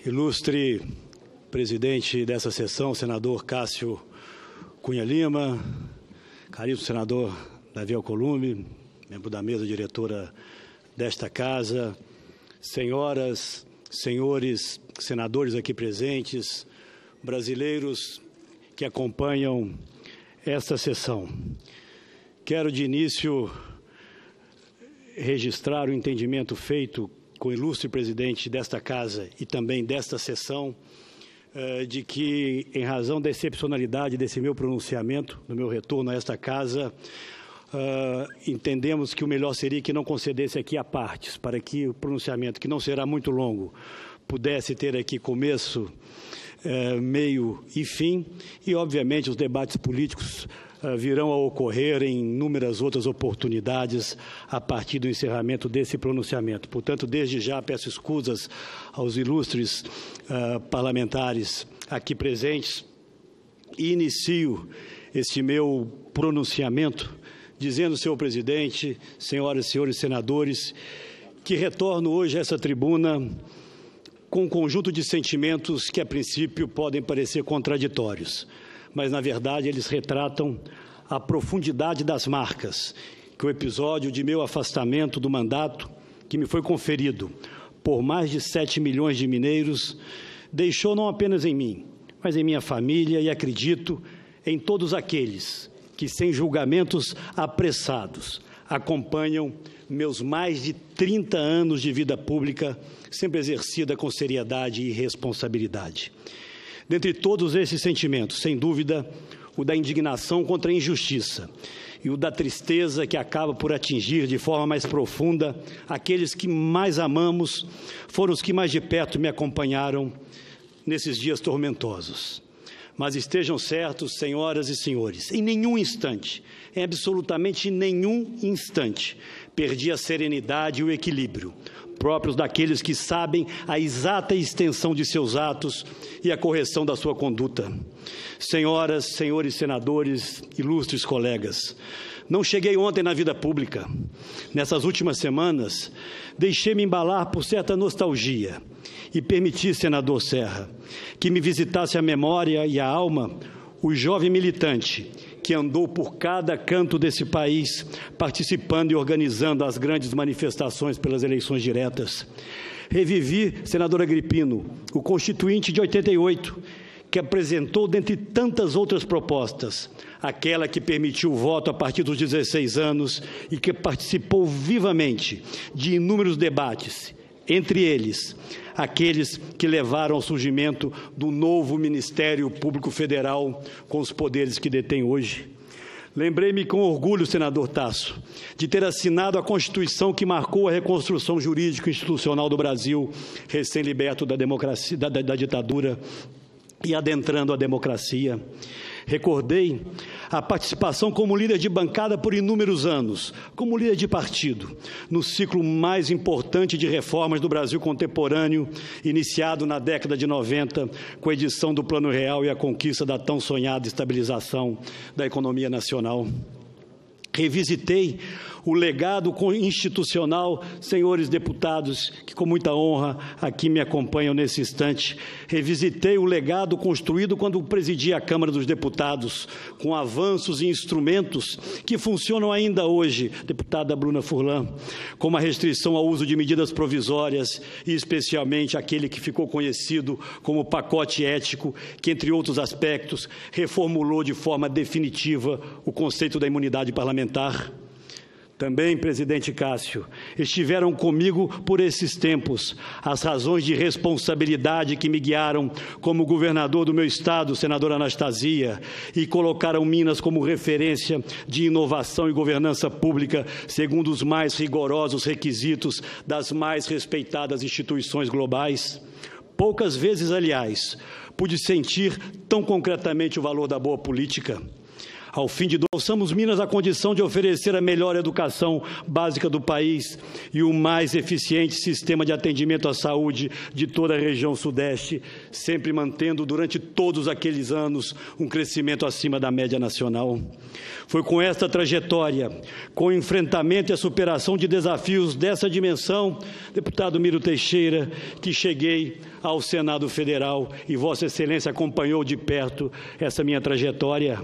Ilustre presidente dessa sessão, senador Cássio Cunha Lima, caríssimo senador Davi Alcolumbre, membro da mesa diretora desta casa, senhoras, senhores senadores aqui presentes, brasileiros que acompanham esta sessão. Quero de início registrar o entendimento feito com o ilustre presidente desta casa e também desta sessão, de que, em razão da excepcionalidade desse meu pronunciamento, no meu retorno a esta casa, entendemos que o melhor seria que não concedesse aqui a partes, para que o pronunciamento, que não será muito longo, pudesse ter aqui começo, meio e fim, e, obviamente, os debates políticos virão a ocorrer em inúmeras outras oportunidades a partir do encerramento desse pronunciamento. Portanto, desde já peço escusas aos ilustres parlamentares aqui presentes e inicio este meu pronunciamento dizendo, senhor presidente, senhoras e senhores senadores, que retorno hoje a essa tribuna com um conjunto de sentimentos que, a princípio, podem parecer contraditórios, mas, na verdade, eles retratam a profundidade das marcas que o episódio de meu afastamento do mandato, que me foi conferido por mais de 7 milhões de mineiros, deixou não apenas em mim, mas em minha família e, acredito, em todos aqueles que, sem julgamentos apressados, acompanham meus mais de 30 anos de vida pública, sempre exercida com seriedade e responsabilidade. Dentre todos esses sentimentos, sem dúvida, o da indignação contra a injustiça e o da tristeza que acaba por atingir de forma mais profunda aqueles que mais amamos, foram os que mais de perto me acompanharam nesses dias tormentosos. Mas estejam certos, senhoras e senhores, em nenhum instante, em absolutamente nenhum instante, perdi a serenidade e o equilíbrio próprios daqueles que sabem a exata extensão de seus atos e a correção da sua conduta. Senhoras, senhores senadores, ilustres colegas, não cheguei ontem na vida pública. Nessas últimas semanas, deixei-me embalar por certa nostalgia e permiti, senador Serra, que me visitasse a memória e a alma o jovem militante que andou por cada canto desse país, participando e organizando as grandes manifestações pelas eleições diretas. Revivi, senador Agripino, o Constituinte de 88, que apresentou, dentre tantas outras propostas, aquela que permitiu o voto a partir dos 16 anos e que participou vivamente de inúmeros debates, entre eles, aqueles que levaram ao surgimento do novo Ministério Público Federal com os poderes que detém hoje. Lembrei-me com orgulho, senador Tasso, de ter assinado a Constituição que marcou a reconstrução jurídica e institucional do Brasil, recém-liberto da ditadura e adentrando a democracia. Recordei a participação como líder de bancada por inúmeros anos, como líder de partido, no ciclo mais importante de reformas do Brasil contemporâneo, iniciado na década de 90, com a edição do Plano Real e a conquista da tão sonhada estabilização da economia nacional. Revisitei o legado institucional, senhores deputados, que com muita honra aqui me acompanham nesse instante. Revisitei o legado construído quando presidia a Câmara dos Deputados, com avanços e instrumentos que funcionam ainda hoje, deputada Bruna Furlan, como a restrição ao uso de medidas provisórias e, especialmente, aquele que ficou conhecido como pacote ético, que, entre outros aspectos, reformulou de forma definitiva o conceito da imunidade parlamentar. Também, presidente Cássio, estiveram comigo por esses tempos as razões de responsabilidade que me guiaram como governador do meu estado, senadora Anastasia, e colocaram Minas como referência de inovação e governança pública segundo os mais rigorosos requisitos das mais respeitadas instituições globais. Poucas vezes, aliás, pude sentir tão concretamente o valor da boa política. Ao fim de alçamos Minas a condição de oferecer a melhor educação básica do país e o mais eficiente sistema de atendimento à saúde de toda a região sudeste, sempre mantendo durante todos aqueles anos um crescimento acima da média nacional. Foi com esta trajetória, com o enfrentamento e a superação de desafios dessa dimensão, deputado Miro Teixeira, que cheguei ao Senado Federal e Vossa Excelência acompanhou de perto essa minha trajetória.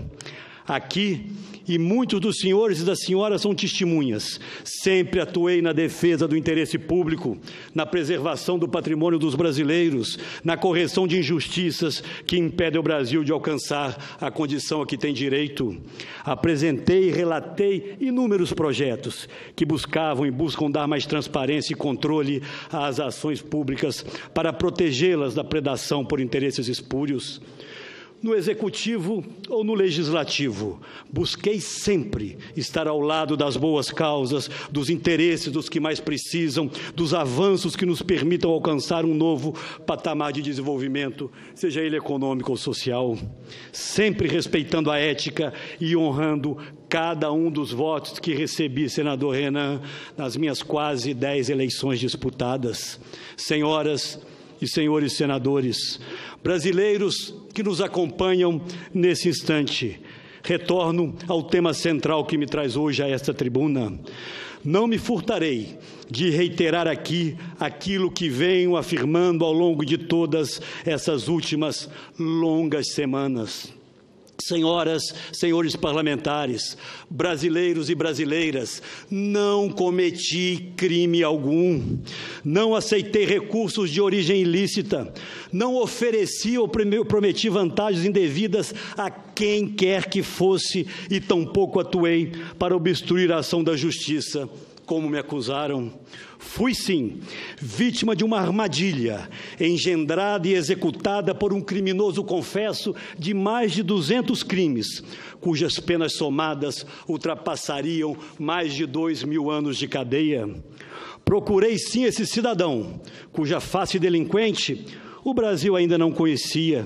Aqui, e muitos dos senhores e das senhoras são testemunhas, sempre atuei na defesa do interesse público, na preservação do patrimônio dos brasileiros, na correção de injustiças que impedem o Brasil de alcançar a condição a que tem direito. Apresentei e relatei inúmeros projetos que buscavam e buscam dar mais transparência e controle às ações públicas para protegê-las da predação por interesses espúrios. No Executivo ou no Legislativo, busquei sempre estar ao lado das boas causas, dos interesses dos que mais precisam, dos avanços que nos permitam alcançar um novo patamar de desenvolvimento, seja ele econômico ou social, sempre respeitando a ética e honrando cada um dos votos que recebi, senador Renan, nas minhas quase 10 eleições disputadas. Senhoras e senhores senadores, brasileiros que nos acompanham nesse instante, retorno ao tema central que me traz hoje a esta tribuna. Não me furtarei de reiterar aqui aquilo que venho afirmando ao longo de todas essas últimas longas semanas. Senhoras, senhores parlamentares, brasileiros e brasileiras, não cometi crime algum, não aceitei recursos de origem ilícita, não ofereci ou prometi vantagens indevidas a quem quer que fosse e tampouco atuei para obstruir a ação da justiça, como me acusaram. Fui, sim, vítima de uma armadilha, engendrada e executada por um criminoso confesso de mais de 200 crimes, cujas penas somadas ultrapassariam mais de 2.000 anos de cadeia. Procurei, sim, esse cidadão, cuja face delinquente o Brasil ainda não conhecia,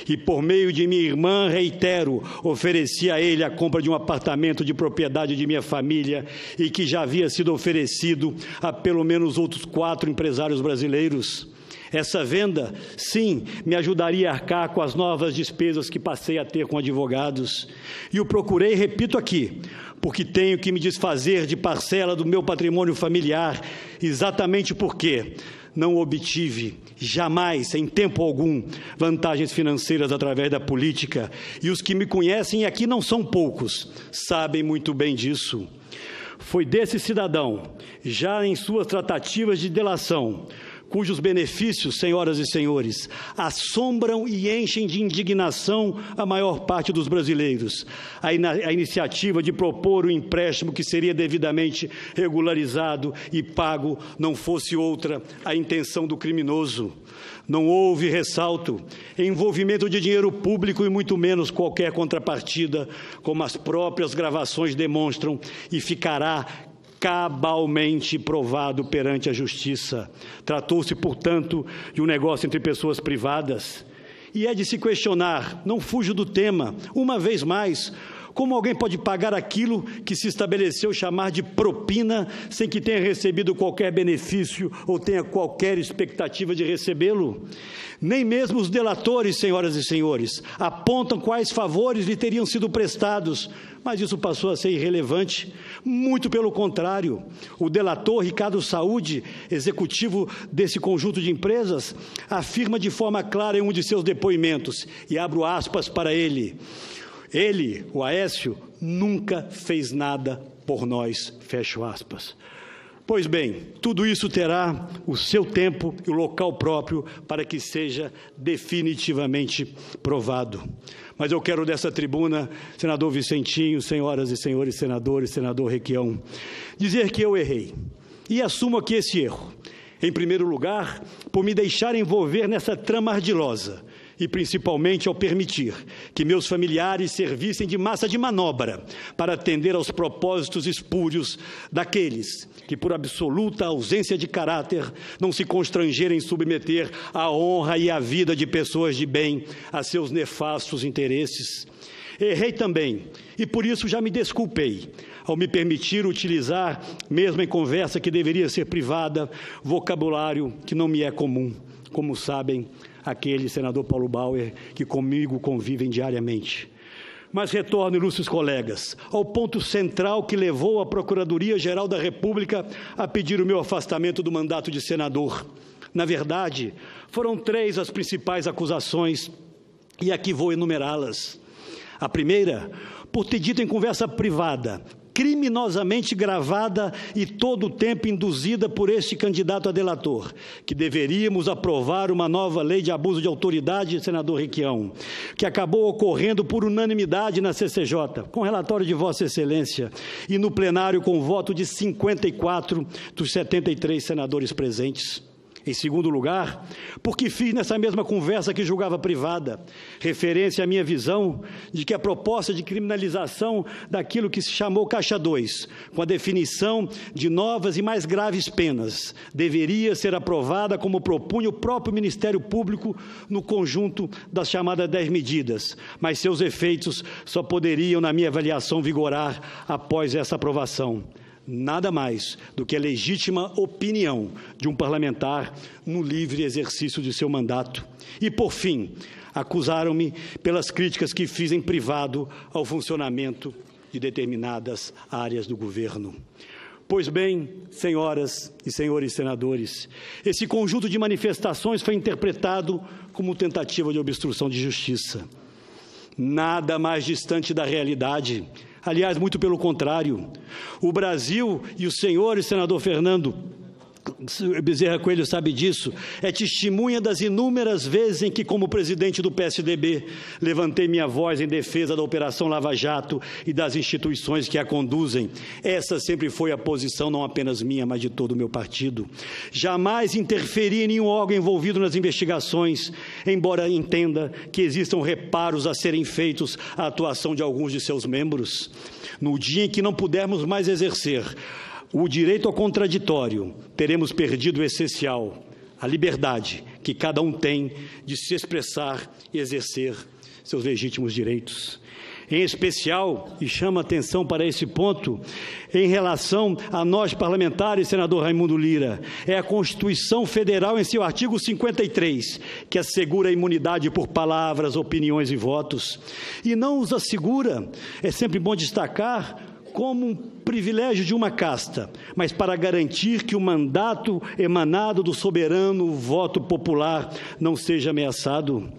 e por meio de minha irmã, reitero, ofereci a ele a compra de um apartamento de propriedade de minha família e que já havia sido oferecido a pelo menos outros 4 empresários brasileiros. Essa venda, sim, me ajudaria a arcar com as novas despesas que passei a ter com advogados. E o procurei, repito aqui, porque tenho que me desfazer de parcela do meu patrimônio familiar, exatamente porque não obtive, jamais, em tempo algum, vantagens financeiras através da política. E os que me conhecem, e aqui não são poucos, sabem muito bem disso. Foi desse cidadão, já em suas tratativas de delação, cujos benefícios, senhoras e senhores, assombram e enchem de indignação a maior parte dos brasileiros. A iniciativa de propor o empréstimo que seria devidamente regularizado e pago não fosse outra a intenção do criminoso. Não houve, ressalto, envolvimento de dinheiro público e muito menos qualquer contrapartida, como as próprias gravações demonstram, e ficará cabalmente provado perante a justiça. Tratou-se, portanto, de um negócio entre pessoas privadas. E é de se questionar, não fujo do tema, uma vez mais, como alguém pode pagar aquilo que se estabeleceu chamar de propina sem que tenha recebido qualquer benefício ou tenha qualquer expectativa de recebê-lo? Nem mesmo os delatores, senhoras e senhores, apontam quais favores lhe teriam sido prestados, mas isso passou a ser irrelevante. Muito pelo contrário, o delator Ricardo Saúde, executivo desse conjunto de empresas, afirma de forma clara em um de seus depoimentos, e abro aspas para ele: ele, o Aécio, nunca fez nada por nós, fecho aspas. Pois bem, tudo isso terá o seu tempo e o local próprio para que seja definitivamente provado. Mas eu quero dessa tribuna, senador Vicentinho, senhoras e senhores senadores, senador Requião, dizer que eu errei e assumo aqui esse erro. Em primeiro lugar, por me deixar envolver nessa trama ardilosa, e principalmente ao permitir que meus familiares servissem de massa de manobra para atender aos propósitos espúrios daqueles que, por absoluta ausência de caráter, não se constrangerem em submeter a honra e a vida de pessoas de bem a seus nefastos interesses. Errei também, e por isso já me desculpei, ao me permitir utilizar, mesmo em conversa que deveria ser privada, vocabulário que não me é comum, como sabem aquele senador Paulo Bauer que comigo convivem diariamente. Mas retorno, ilustres colegas, ao ponto central que levou a Procuradoria-Geral da República a pedir o meu afastamento do mandato de senador. Na verdade, foram 3 as principais acusações, e aqui vou enumerá-las. A primeira, por ter dito em conversa privada, criminosamente gravada e todo o tempo induzida por este candidato a delator, que deveríamos aprovar uma nova lei de abuso de autoridade, senador Requião, que acabou ocorrendo por unanimidade na CCJ, com relatório de Vossa Excelência, e no plenário com voto de 54 dos 73 senadores presentes. Em segundo lugar, porque fiz nessa mesma conversa que julgava privada, referência à minha visão de que a proposta de criminalização daquilo que se chamou Caixa 2, com a definição de novas e mais graves penas, deveria ser aprovada como propunha o próprio Ministério Público no conjunto das chamadas 10 medidas, mas seus efeitos só poderiam, na minha avaliação, vigorar após essa aprovação. Nada mais do que a legítima opinião de um parlamentar no livre exercício de seu mandato. E, por fim, acusaram-me pelas críticas que fiz em privado ao funcionamento de determinadas áreas do governo. Pois bem, senhoras e senhores senadores, esse conjunto de manifestações foi interpretado como tentativa de obstrução de justiça. Nada mais distante da realidade. Aliás, muito pelo contrário. O Brasil, e o senhor, senador Fernando Bezerra Coelho sabe disso, é testemunha das inúmeras vezes em que, como presidente do PSDB, levantei minha voz em defesa da Operação Lava Jato e das instituições que a conduzem. Essa sempre foi a posição, não apenas minha, mas de todo o meu partido. Jamais interferi em nenhum órgão envolvido nas investigações, embora entenda que existam reparos a serem feitos à atuação de alguns de seus membros. No dia em que não pudermos mais exercer o direito ao contraditório, teremos perdido o essencial, a liberdade que cada um tem de se expressar e exercer seus legítimos direitos. Em especial, e chama atenção para esse ponto, em relação a nós parlamentares, senador Raimundo Lira, é a Constituição Federal, em seu artigo 53, que assegura a imunidade por palavras, opiniões e votos. E não os assegura, é sempre bom destacar, como um privilégio de uma casta, mas para garantir que o mandato emanado do soberano voto popular não seja ameaçado.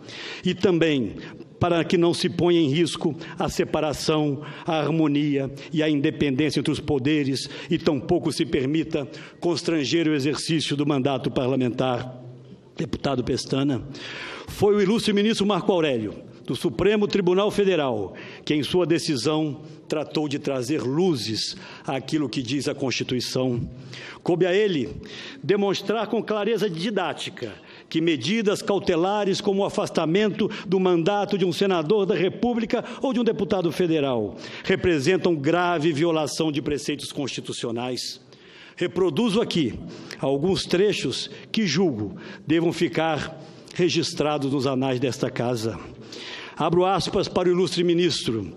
E também para que não se ponha em risco a separação, a harmonia e a independência entre os poderes e tampouco se permita constranger o exercício do mandato parlamentar. Deputado Pestana, foi o ilustre ministro Marco Aurélio, do Supremo Tribunal Federal, que em sua decisão tratou de trazer luzes àquilo que diz a Constituição. Coube a ele demonstrar com clareza didática que medidas cautelares como o afastamento do mandato de um senador da República ou de um deputado federal representam grave violação de preceitos constitucionais. Reproduzo aqui alguns trechos que julgo devam ficar registrados nos anais desta casa. Abro aspas para o ilustre ministro.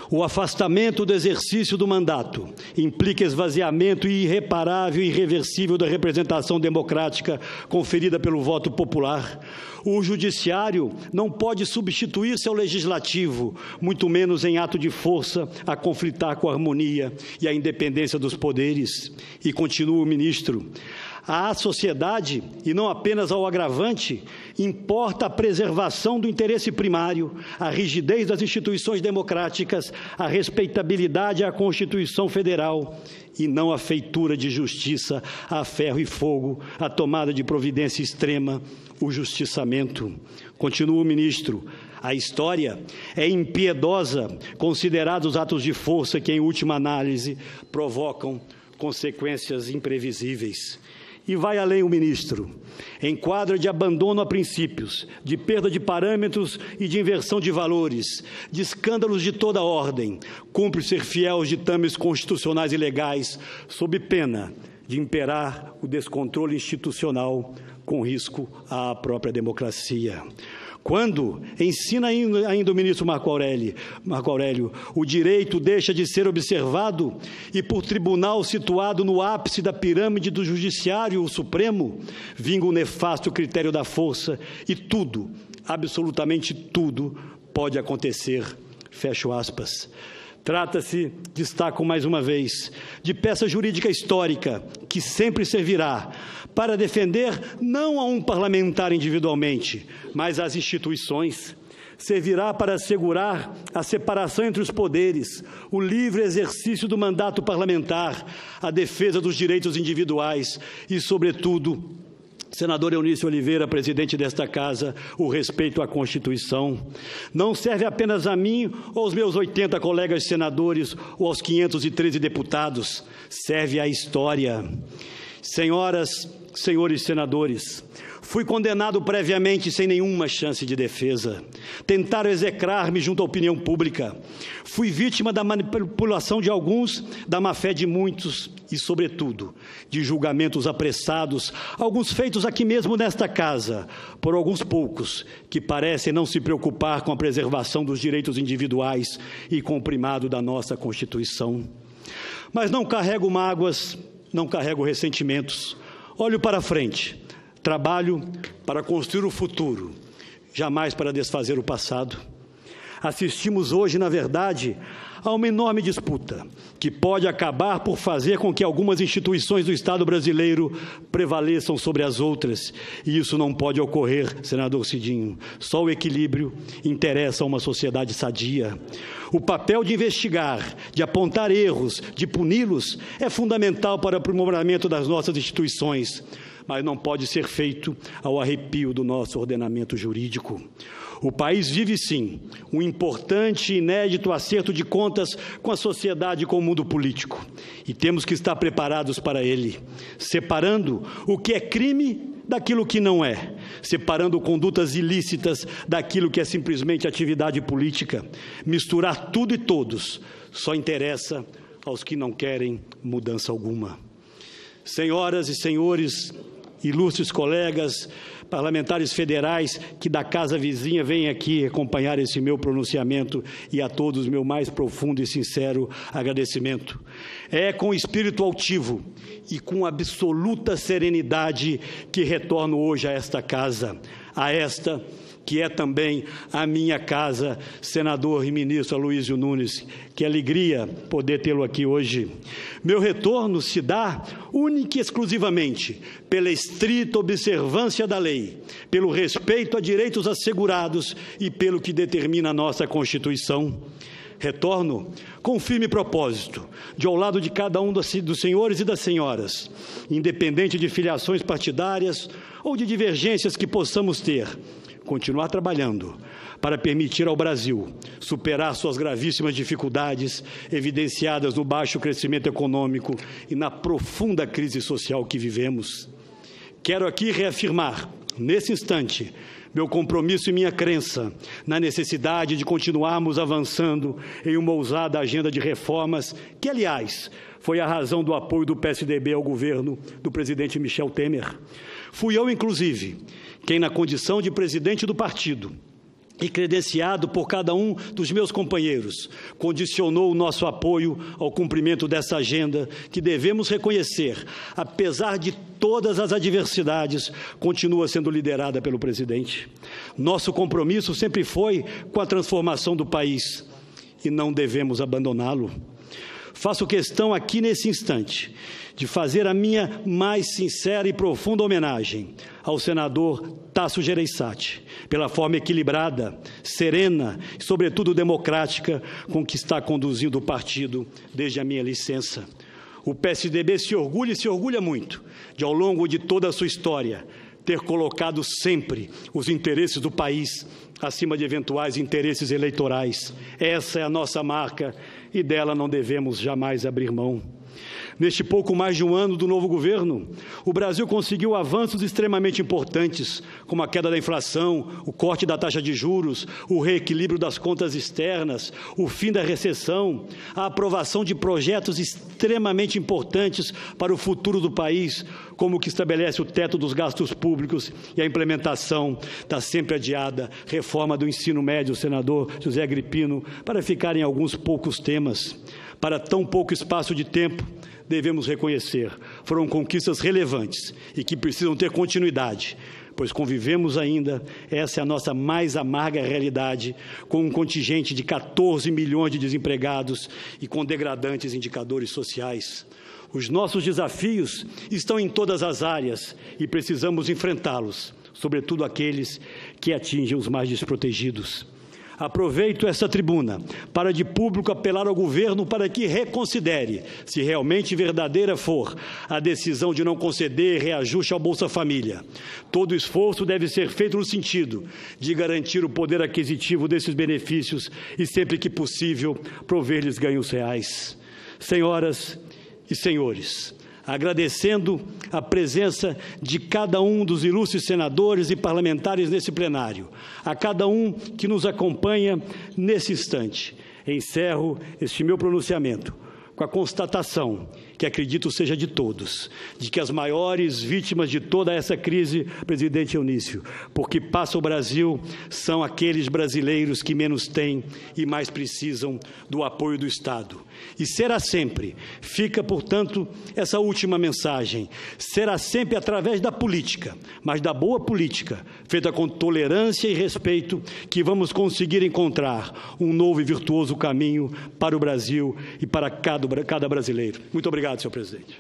O afastamento do exercício do mandato implica esvaziamento irreparável e irreversível da representação democrática conferida pelo voto popular. O judiciário não pode substituir-se ao legislativo, muito menos em ato de força a conflitar com a harmonia e a independência dos poderes. E continua o ministro. À sociedade, e não apenas ao agravante, importa a preservação do interesse primário, a rigidez das instituições democráticas, a respeitabilidade à Constituição Federal e não a feitura de justiça a ferro e fogo, a tomada de providência extrema, o justiçamento. Continua o ministro. A história é impiedosa, considerados os atos de força que, em última análise, provocam consequências imprevisíveis. E vai além o ministro. Em quadro de abandono a princípios, de perda de parâmetros e de inversão de valores, de escândalos de toda ordem, cumpre ser fiel aos ditames constitucionais e legais, sob pena de imperar o descontrole institucional com risco à própria democracia. Quando, ensina ainda o ministro Marco Aurélio, o direito deixa de ser observado e por tribunal situado no ápice da pirâmide do judiciário, o Supremo, vinga o nefasto critério da força e tudo, absolutamente tudo, pode acontecer. Fecho aspas. Trata-se, destaco mais uma vez, de peça jurídica histórica que sempre servirá para defender não a um parlamentar individualmente, mas as instituições. Servirá para assegurar a separação entre os poderes, o livre exercício do mandato parlamentar, a defesa dos direitos individuais e, sobretudo, senador Eunício Oliveira, presidente desta Casa, o respeito à Constituição. Não serve apenas a mim ou aos meus 80 colegas senadores ou aos 513 deputados, serve à história. Senhoras, senhores senadores, fui condenado previamente sem nenhuma chance de defesa. Tentaram execrar-me junto à opinião pública. Fui vítima da manipulação de alguns, da má-fé de muitos e, sobretudo, de julgamentos apressados, alguns feitos aqui mesmo nesta casa, por alguns poucos que parecem não se preocupar com a preservação dos direitos individuais e com o primado da nossa Constituição. Mas não carrego mágoas, não carrego ressentimentos. Olho para frente. Trabalho para construir o futuro, jamais para desfazer o passado. Assistimos hoje, na verdade, a uma enorme disputa que pode acabar por fazer com que algumas instituições do Estado brasileiro prevaleçam sobre as outras. E isso não pode ocorrer, senador Cidinho. Só o equilíbrio interessa a uma sociedade sadia. O papel de investigar, de apontar erros, de puni-los, é fundamental para o aprimoramento das nossas instituições, mas não pode ser feito ao arrepio do nosso ordenamento jurídico. O país vive, sim, um importante e inédito acerto de contas com a sociedade e com o mundo político. E temos que estar preparados para ele, separando o que é crime daquilo que não é, separando condutas ilícitas daquilo que é simplesmente atividade política. Misturar tudo e todos só interessa aos que não querem mudança alguma. Senhoras e senhores, ilustres colegas, parlamentares federais que da casa vizinha vêm aqui acompanhar esse meu pronunciamento, e a todos meu mais profundo e sincero agradecimento. É com espírito altivo e com absoluta serenidade que retorno hoje a esta casa, a esta que é também a minha casa, senador e ministro Aloysio Nunes. Que alegria poder tê-lo aqui hoje. Meu retorno se dá única e exclusivamente pela estrita observância da lei, pelo respeito a direitos assegurados e pelo que determina a nossa Constituição. Retorno com firme propósito, de ao lado de cada um dos senhores e das senhoras, independente de filiações partidárias ou de divergências que possamos ter, continuar trabalhando para permitir ao Brasil superar suas gravíssimas dificuldades evidenciadas no baixo crescimento econômico e na profunda crise social que vivemos. Quero aqui reafirmar, nesse instante, meu compromisso e minha crença na necessidade de continuarmos avançando em uma ousada agenda de reformas que, aliás, foi a razão do apoio do PSDB ao governo do presidente Michel Temer. Fui eu, inclusive, quem, na condição de presidente do partido e credenciado por cada um dos meus companheiros, condicionou o nosso apoio ao cumprimento dessa agenda que devemos reconhecer, apesar de todas as adversidades, continua sendo liderada pelo presidente. Nosso compromisso sempre foi com a transformação do país e não devemos abandoná-lo. Faço questão aqui nesse instante de fazer a minha mais sincera e profunda homenagem ao senador Tasso Gereissati, pela forma equilibrada, serena e, sobretudo, democrática com que está conduzindo o partido desde a minha licença. O PSDB se orgulha e se orgulha muito de, ao longo de toda a sua história, ter colocado sempre os interesses do país acima de eventuais interesses eleitorais. Essa é a nossa marca e dela não devemos jamais abrir mão. Neste pouco mais de um ano do novo governo, o Brasil conseguiu avanços extremamente importantes, como a queda da inflação, o corte da taxa de juros, o reequilíbrio das contas externas, o fim da recessão, a aprovação de projetos extremamente importantes para o futuro do país, como o que estabelece o teto dos gastos públicos e a implementação da sempre adiada reforma do ensino médio, senador José Agripino, para ficar em alguns poucos temas. Para tão pouco espaço de tempo, devemos reconhecer, foram conquistas relevantes e que precisam ter continuidade, pois convivemos ainda, essa é a nossa mais amarga realidade, com um contingente de 14 milhões de desempregados e com degradantes indicadores sociais. Os nossos desafios estão em todas as áreas e precisamos enfrentá-los, sobretudo aqueles que atingem os mais desprotegidos. Aproveito esta tribuna para de público apelar ao governo para que reconsidere, se realmente verdadeira for, a decisão de não conceder reajuste ao Bolsa Família. Todo esforço deve ser feito no sentido de garantir o poder aquisitivo desses benefícios e, sempre que possível, prover-lhes ganhos reais. Senhoras e senhores, agradecendo a presença de cada um dos ilustres senadores e parlamentares nesse plenário, a cada um que nos acompanha nesse instante, encerro este meu pronunciamento com a constatação, que acredito seja de todos, de que as maiores vítimas de toda essa crise, presidente Eunício, porque passa o Brasil, são aqueles brasileiros que menos têm e mais precisam do apoio do Estado. E será sempre, fica, portanto, essa última mensagem, será sempre através da política, mas da boa política, feita com tolerância e respeito, que vamos conseguir encontrar um novo e virtuoso caminho para o Brasil e para cada brasileiro. Muito obrigado, senhor presidente.